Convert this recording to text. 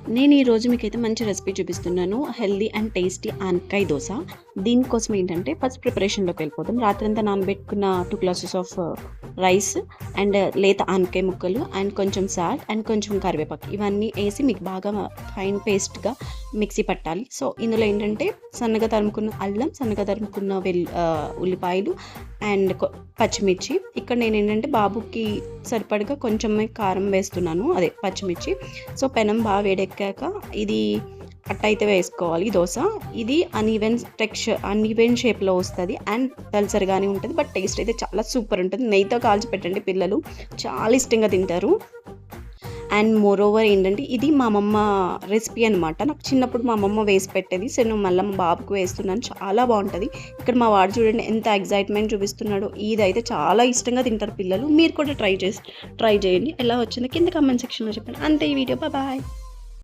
నేను ఈరోజు మీకైతే మంచి రెసిపీ చూపిస్తున్నాను. హెల్దీ అండ్ టేస్టీ ఆనపకాయ దోస. దీనికోసం ఏంటంటే ఫస్ట్ ప్రిపరేషన్‌లోకి వెళ్ళిపోదాం. రాత్రంతా నానబెట్టుకున్న 2 గ్లాసెస్ ఆఫ్ రైస్ అండ్ లేత ఆనపకాయ ముక్కలు అండ్ కొంచెం సాల్ట్ అండ్ కొంచెం కరివేపాకు ఇవన్నీ ఏసి మీకు బాగా ఫైన్ పేస్ట్‌గా మిక్సీ పట్టాలి. సో, ఇందులో ఏంటంటే సన్నగా తరుముకున్న అల్లం, సన్నగా తరుముకున్న ఉల్లిపాయలు అండ్ పచ్చిమిర్చి. ఇక్కడ నేనేంటంటే బాబుకి సరిపడగా కొంచెమే కారం వేస్తున్నాను. అదే పచ్చిమిర్చి. సో, పెనం బాగా వేడెక్కాక ఇది అట్టయితే వేసుకోవాలి దోస. ఇది అన్‌ఈవెన్ షేప్‌లో వస్తది అండ్ దళసరిగానే ఉంటది. బట్ టేస్ట్ అయితే చాలా సూపర్ ఉంటది. నెయ్యితో కాల్చి పెట్టండి, పిల్లలు చాలా ఇష్టంగా తింటారు. అండ్ మోరోవర్ ఏంటంటే ఇది మా అమ్మమ్మ రెసిపీ అనమాట. నాకు చిన్నప్పుడు మా అమ్మమ్మ వేసి పెట్టేది. సో, నేను మళ్ళీ మా బాబుకి వేస్తున్నాను. చాలా బాగుంటుంది. ఇక్కడ మా వాడు చూడండి ఎంత ఎక్సైట్మెంట్ చూపిస్తున్నాడో. ఇదైతే చాలా ఇష్టంగా తింటారు పిల్లలు. మీరు కూడా ట్రై చేయండి. ఎలా వచ్చిందో కింద కామెంట్ సెక్షన్‌లో చెప్పండి. అంతే ఈ వీడియో. బాయ్.